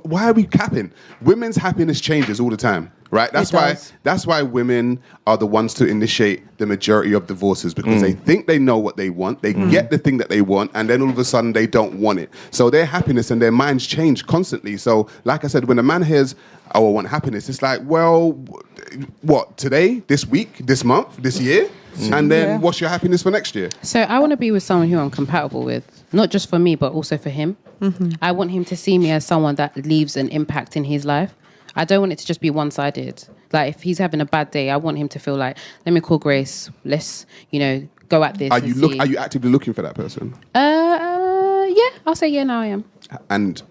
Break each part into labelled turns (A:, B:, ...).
A: why are we capping? Women's happiness changes all the time, right? That's why women are the ones to initiate the majority of divorces, because they think they know what they want, they get the thing that they want, and then all of a sudden they don't want it. So their happiness and their minds change constantly. So like I said, when a man hears, oh, I want happiness, it's like, well, what, today, this week, this month, this year? And then what's your happiness for next year?
B: So I want to be with someone who I'm compatible with, not just for me, but also for him. I want him to see me as someone that leaves an impact in his life. I don't want it to just be one-sided. Like, if he's having a bad day, I want him to feel like, let me call Grace. Let's, go at this. Are
A: you actively looking for that person?
B: Yeah, I'll say yeah. Now I am.
A: And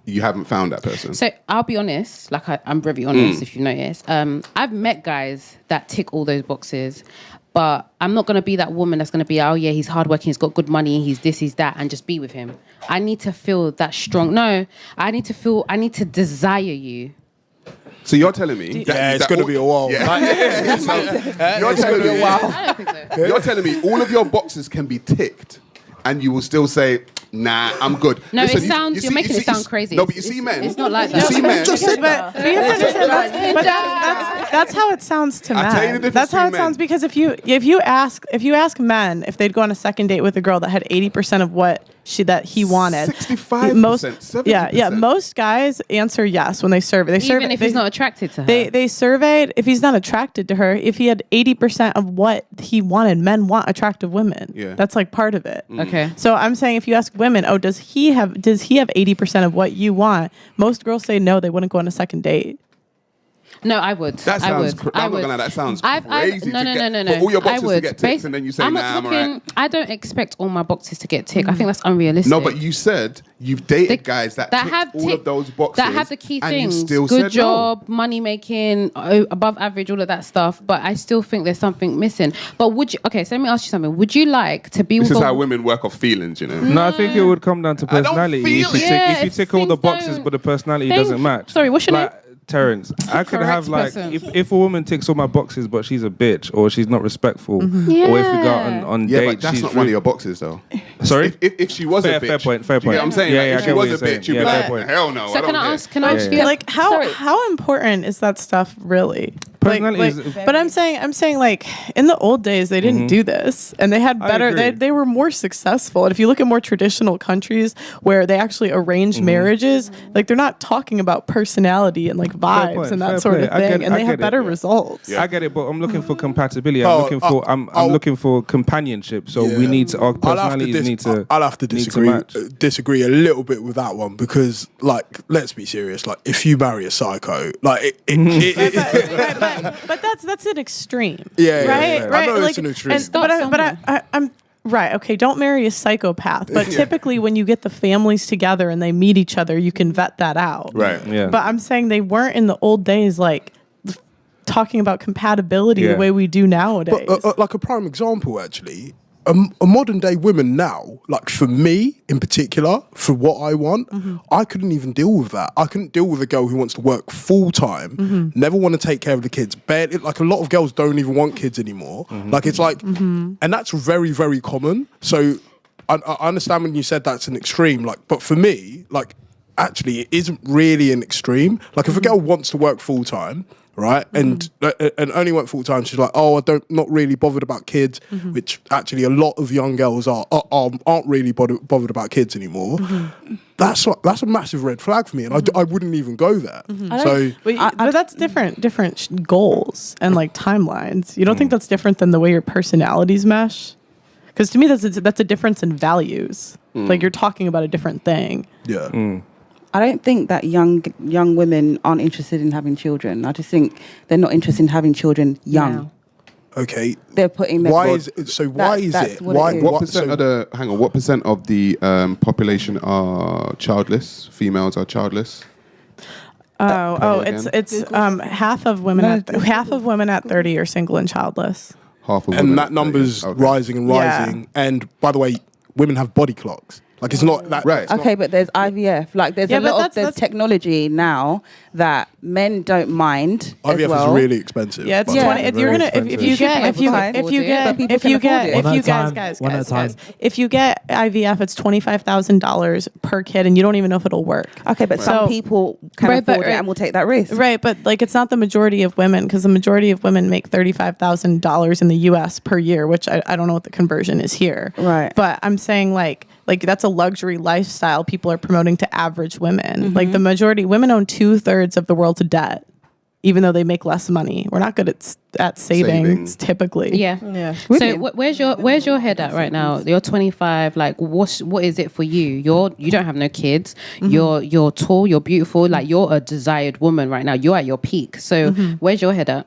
A: you haven't found that person.
B: So I'll be honest. Like I'm very honest. If you notice, I've met guys that tick all those boxes. But I'm not going to be that woman that's going to be, oh, yeah, he's hardworking, he's got good money, he's this, he's that, and just be with him. I need to feel that strong. No, I need to desire you.
A: So you're telling me...
C: it's going to be a while.
A: Yeah. You're telling me...
B: I don't think so.
A: You're telling me all of your boxes can be ticked, and you will still say... Nah, I'm good.
B: No, listen, you're making it sound crazy.
A: No, but you see, men.
B: It's not like that.
A: You see, men.
D: That's how it sounds to men.
A: I'll tell you the difference.
D: That's how it sounds, because if you ask men if they'd go on a second date with a girl that had 80% of what he wanted,
A: 65%,
D: most
A: 70%.
D: most guys answer yes when they survey.
B: Even if he's not attracted to her.
D: They surveyed if he's not attracted to her. If he had 80% of what he wanted, men want attractive women.
A: Yeah,
D: that's like part of it.
B: Okay.
D: So I'm saying, if you ask women, oh, does he have 80% of what you want? Most girls say no, they wouldn't go on a second date.
B: No, I would.
A: That sounds crazy.
B: No.
A: For all your boxes to get ticked, and then you say, I'm alright.
B: I don't expect all my boxes to get ticked. I think that's unrealistic.
A: No, but you said you've dated guys that have all of those boxes.
B: That have the key things.
A: Good
B: job, money making, above average, all of that stuff. But I still think there's something missing. But would you... Okay, so let me ask you something. Would you like to be with...
A: This is how women work off feelings,
E: No, I think it would come down to personality. If you tick all the boxes, but the personality doesn't match.
B: Sorry, what's your name?
E: Terrence, I could have if a woman ticks all my boxes but she's a bitch or she's not respectful, or if we go on dates,
A: but that's not one of your boxes though.
E: Sorry,
A: if she was a bitch,
E: fair point.
A: You know what I'm saying?
E: Yeah,
A: if she was a bitch, you'd be like, hell no.
B: So can I ask you,
D: like, how important is that stuff really? But I'm saying like, in the old days they didn't do this, and they had better. They were more successful. And if you look at more traditional countries where they actually arrange marriages, like, they're not talking about personality and like vibes and that sort of thing, and they have better results.
E: I get it, but I'm looking for compatibility. I'm looking for companionship. So we need to. Our personalities need to.
C: I'll have to disagree a little bit with that one, because, like, let's be serious. Like, if you marry a psycho, like
D: but that's an extreme.
C: Right.
D: I
C: know it's an extreme.
D: I'm right. Okay, don't marry a psychopath. But typically, when you get the families together and they meet each other, you can vet that out.
A: Right.
E: Yeah.
D: But I'm saying they weren't in the old days, like, talking about compatibility the way we do nowadays.
C: But like a prime example, actually. A modern day woman now, like, for me in particular, for what I want, I couldn't even deal with that. I couldn't deal with a girl who wants to work full time, never want to take care of the kids. Like, a lot of girls don't even want kids anymore. Like, it's like, and that's very, very common. So I understand when you said that's an extreme, like, but for me, like, actually, it isn't really an extreme. Like, if a girl wants to work full time, right, and only work full time, she's like, oh, not really bothered about kids, which actually a lot of young girls aren't really bothered about kids anymore. That's a massive red flag for me, and I wouldn't even go there.
D: But that's different goals and like timelines. You don't think that's different than the way your personalities mesh? Because to me, that's a difference in values. Like, you're talking about a different thing.
C: Yeah.
F: I don't think that young women aren't interested in having children. I just think they're not interested in having children young.
B: Now.
C: Okay.
F: They're putting their
C: Why is it?
A: What percent of the population are childless? Females are childless.
D: It's half of women at 30 are single and childless.
A: Half of
C: and that number's rising and rising. And by the way, women have body clocks. Like it's not that.
A: Right.
F: Okay, but there's IVF. Like there's there's technology now that men don't mind.
C: IVF
F: as well.
C: is really expensive.
D: Yeah, it's
C: but-
D: 20. If you're gonna, if you get IVF, it's $25,000 per kid, and you don't even know if it'll work.
F: Okay, but some people can afford it and will take that risk.
D: Right, but like it's not the majority of women, because the majority of women make $35,000 in the U.S. per year, which I don't know what the conversion is here.
F: Right.
D: But I'm saying like that's a luxury lifestyle people are promoting to average women. Like the majority, women own 2/3 of the world's debt, even though they make less money. We're not good at savings typically.
B: Yeah. So where's your head at right now? You're 25. Like what is it for you? You don't have no kids. You're tall. You're beautiful. Like you're a desired woman right now. You're at your peak. So where's your head at?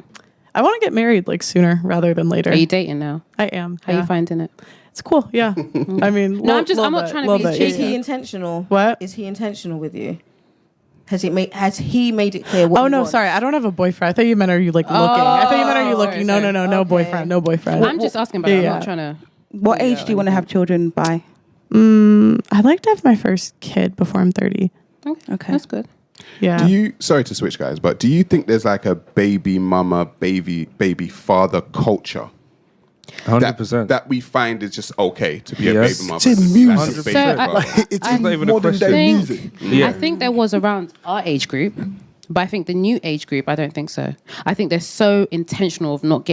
D: I want to get married like sooner rather than later.
B: Are you dating now?
D: I am.
B: How are you finding it?
D: It's cool. Yeah. I mean,
B: I'm not trying to be cheeky.
G: Is he intentional?
D: What?
G: Is he intentional with you? Has he made it clear what
D: Oh
G: he
D: no,
G: wants?
D: sorry. I don't have a boyfriend. I thought you meant are you like looking? I thought you meant are you looking?
B: sorry.
D: No boyfriend. No boyfriend.
B: I'm just asking about it. I'm not trying to.
F: What age do you want to have children by?
D: I'd like to have my first kid before I'm 30.
B: Okay. That's good.
D: Yeah.
A: Sorry to switch guys, but do you think there's like a baby mama, baby father culture
E: 100%.
A: that we find is just okay to be a
E: Yes.
A: baby mother?
C: It's in music.
A: Like a baby
B: So,
A: father?
C: It's
E: not
C: in
E: even a
C: modern day
E: question.
C: music.
E: Yeah.
B: I think there was around our age group, but I think the new age group, I don't think so. I think they're so intentional of not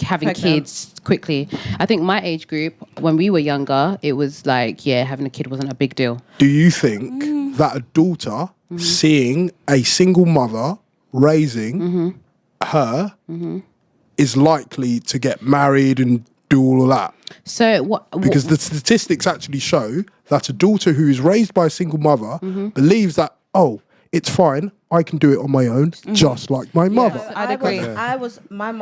B: having kids quickly. I think my age group, when we were younger, it was like, having a kid wasn't a big deal.
C: Do you think that a daughter seeing a single mother raising her is likely to get married and do all of that?
B: So what?
C: Because the statistics actually show that a daughter who is raised by a single mother believes that, it's fine, I can do it on my own, just like my mother.
F: I'd agree.
G: My mom